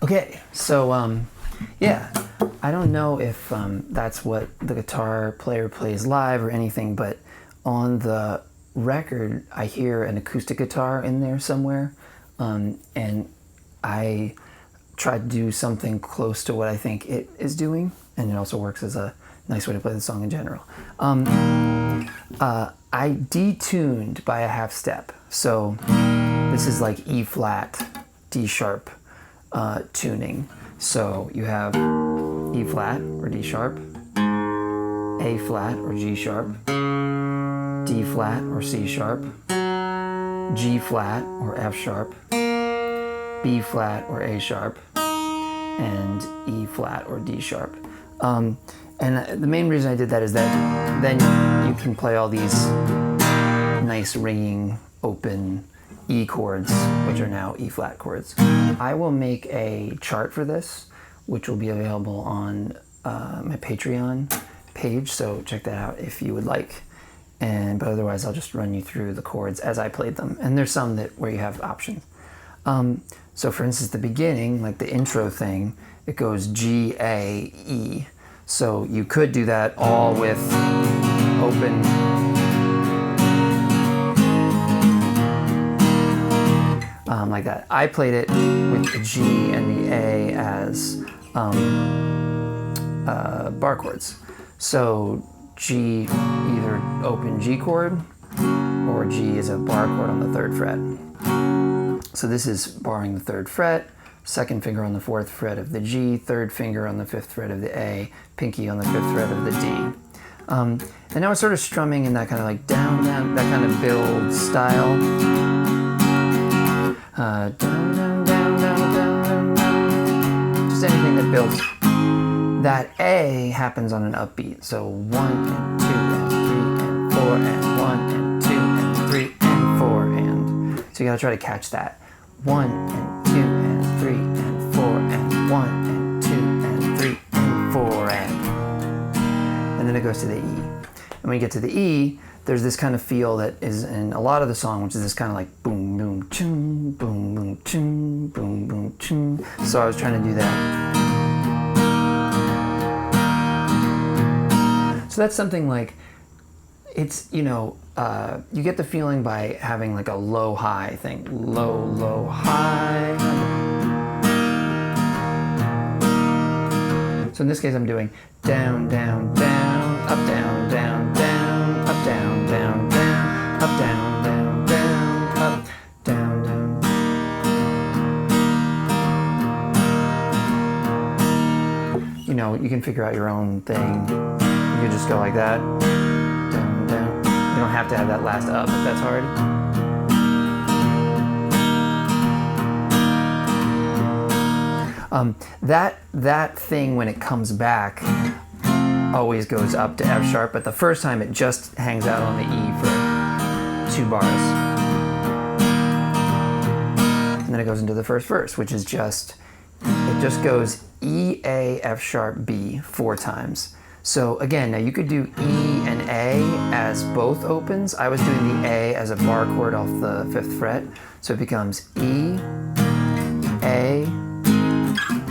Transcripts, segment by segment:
Okay, so yeah, I don't know if that's what the guitar player plays live or anything, but on the record I hear an acoustic guitar in there somewhere, and I tried to do something close to what I think it is doing, and it also works as a nice way to play the song in general. I detuned by a half step, so this is like E flat, D sharp tuning. So you have E flat or D sharp, A flat or G sharp, D flat or C sharp, G flat or F sharp, B flat or A sharp, and E flat or D sharp. And the main reason I did that is that then you can play all these nice ringing open E chords, which are now E flat chords. I will make a chart for this, which will be available on my Patreon page, so check that out if you would like. But otherwise I'll just run you through the chords as I played them. And there's some where you have options. So for instance, the beginning, like the intro thing, it goes G, A, E. So you could do that all with open. Like that. I played it with the G and the A as bar chords. So G, either open G chord, or G is a bar chord on the 3rd fret. So this is barring the 3rd fret, 2nd finger on the 4th fret of the G, 3rd finger on the 5th fret of the A, pinky on the 5th fret of the D. And now it's sort of strumming in that kind of like down, down, that kind of build style. Down, down, down, down, down, down. Just anything that builds. That A happens on an upbeat. So 1 and 2 and 3 and 4 and 1 and 2 and 3 and 4 and. So you gotta try to catch that. 1 and 2 and 3 and 4 and 1 and 2 and 3 and 4 and then it goes to the E. And when you get to the E, there's this kind of feel that is in a lot of the song, which is this kind of like boom, boom, chum, boom, boom, chum, boom, boom, chum. So I was trying to do that. So that's something like, it's, you know, you get the feeling by having like a low high thing. Low, low, high. So in this case I'm doing down, down, down, up, down, down, down, up, down, down, down, up, down, down, down, up, down, down. You know, you can figure out your own thing. You can just go like that. Down, down. You don't have to have that last up if that's hard. That thing when it comes back always goes up to F sharp, but the first time it just hangs out on the E for 2 bars. And then it goes into the first verse, which is it just goes E, A, F sharp, B 4 times. So again, now you could do E and A as both opens. I was doing the A as a bar chord off the 5th fret. So it becomes E, A,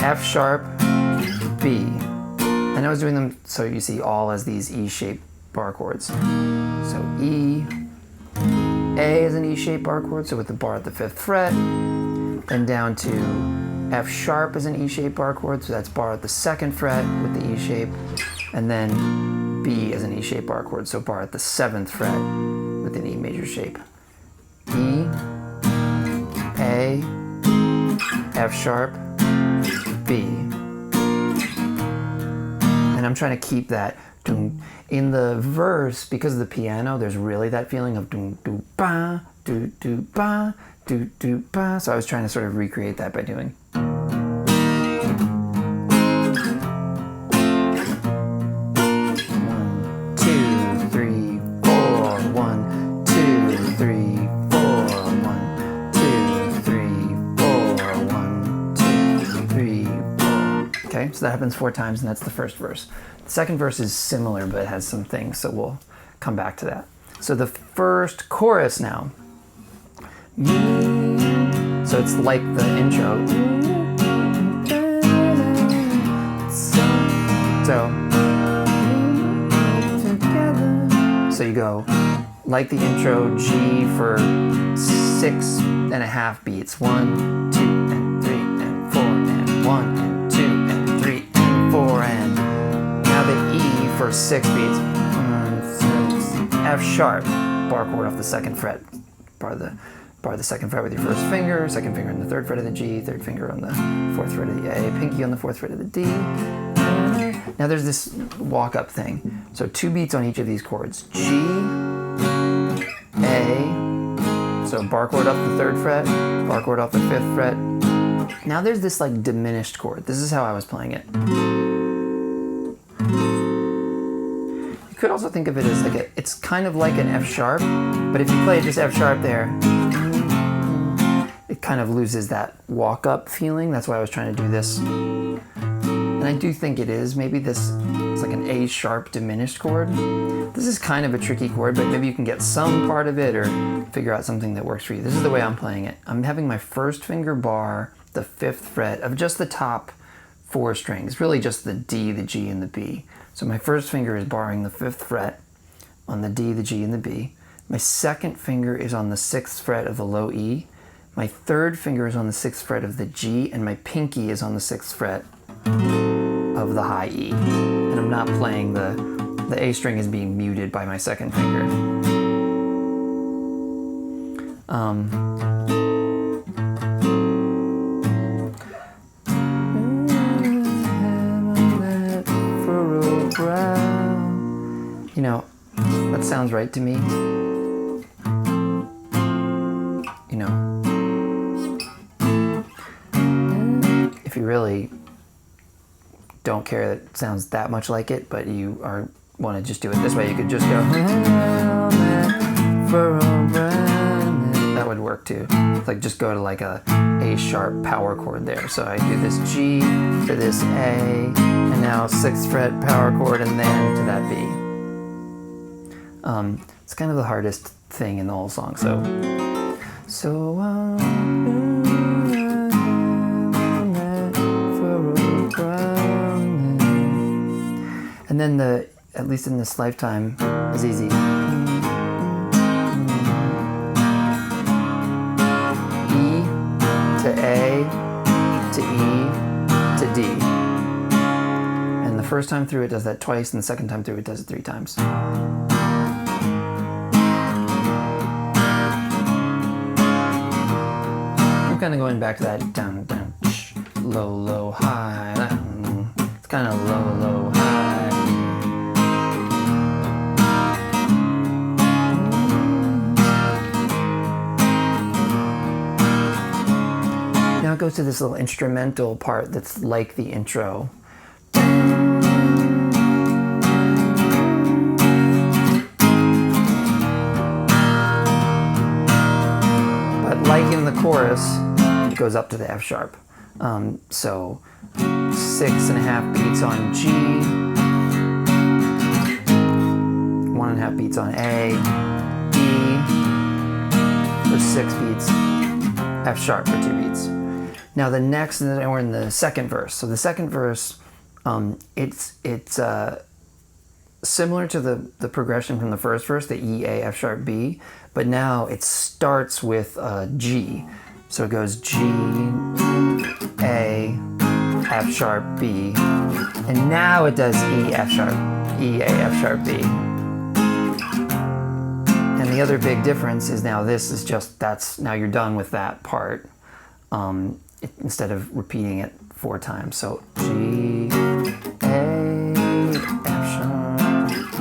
F sharp, B. And I was doing them so you see all as these E-shaped bar chords. So E, A is an E-shaped bar chord, so with the bar at the 5th fret. Then down to F sharp is an E-shaped bar chord, so that's bar at the 2nd fret with the E shape. And then B is an E-shaped bar chord, so bar at the 7th fret with an E major shape. E, A, F sharp, B. And I'm trying to keep that. In the verse, because of the piano, there's really that feeling of do do ba, do do ba, do do ba. So I was trying to sort of recreate that by doing. 1, 2, 3, 4, 1, 2, 3, 4. Okay, so that happens 4 times, and that's the first verse. The second verse is similar, but it has some things, so we'll come back to that. So the first chorus now. So it's like the intro. So you go like the intro, G for 6.5 beats. 1, 2, and 3, and 4, and 1, and 2, and 3, and 4, and now the E for 6 beats. F sharp, bar chord off the 2nd fret. Bar the 2nd fret with your 1st finger, 2nd finger on the 3rd fret of the G, 3rd finger on the 4th fret of the A, pinky on the 4th fret of the D. Now there's this walk-up thing. So 2 beats on each of these chords. G, A, so bar chord off the 3rd fret, bar chord off the 5th fret. Now there's this like diminished chord. This is how I was playing it. You could also think of it as like it's kind of like an F sharp, but if you play just F sharp there, it kind of loses that walk-up feeling. That's why I was trying to do this. And I do think it is. Maybe this is like an A sharp diminished chord. This is kind of a tricky chord, but maybe you can get some part of it or figure out something that works for you. This is the way I'm playing it. I'm having my 1st finger bar the 5th fret of just the top 4 strings, really just the D, the G, and the B. So my 1st finger is barring the 5th fret on the D, the G, and the B. My 2nd finger is on the 6th fret of the low E. My 3rd finger is on the 6th fret of the G, and my pinky is on the 6th fret of the high E. And I'm not playing the A string is being muted by my 2nd finger. You know, that sounds right to me. You know, if you really don't care that it sounds that much like it, but you want to just do it this way, you could just go. That would work too. Like just go to like a A sharp power chord there. So I do this G to this A, and now 6th fret power chord, and then to that B. It's kind of the hardest thing in the whole song. And then at least in this lifetime, is easy. E to A to E to D. And the first time through it does that twice, and the second time through it does it 3 times. I'm kind of going back to that down, down, low, low, high. It's kind of low, low, high. Now it goes to this little instrumental part that's like the intro. But like in the chorus, it goes up to the F sharp. So 6.5 beats on G, 1.5 beats on A, E for 6 beats, F sharp for 2 beats. Now the next, and then we're in the 2nd verse. So the 2nd verse, it's similar to the progression from the 1st verse, the E, A, F sharp, B, but now it starts with G. So it goes G, A, F sharp, B, and now it does E, F sharp, E, A, F sharp, B. And the other big difference is now this is just, now you're done with that part, instead of repeating it 4 times. So G, A, F sharp,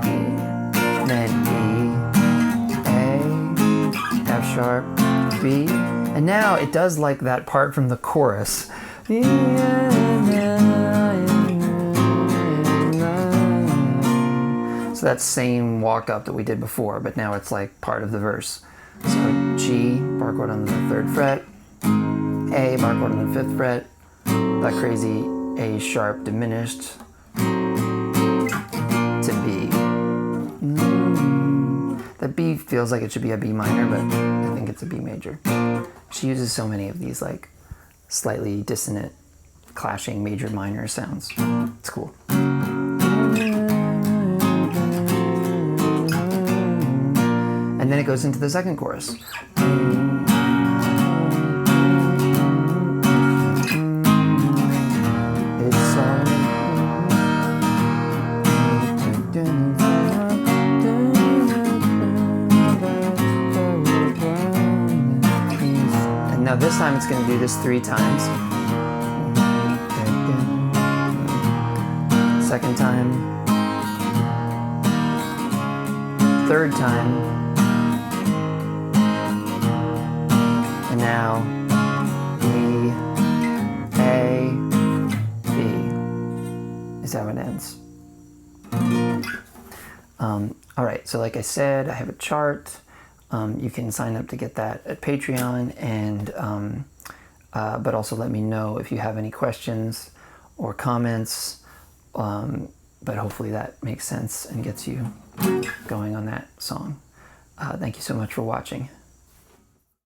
B, then E, A, F sharp, B. And now it does like that part from the chorus. So that same walk up that we did before, but now it's like part of the verse. So G, bar chord on the 3rd fret, A, bar chord on the 5th fret, that crazy A sharp diminished to B. That B feels like it should be a B minor, but I think it's a B major. She uses so many of these like slightly dissonant, clashing major minor sounds. It's cool. And then it goes into the second chorus. And now this time it's going to do this 3 times. Second time. Third time. And now E, A, B is how it ends. All right, so like I said, I have a chart. You can sign up to get that at Patreon, and but also let me know if you have any questions or comments. But hopefully that makes sense and gets you going on that song. Thank you so much for watching.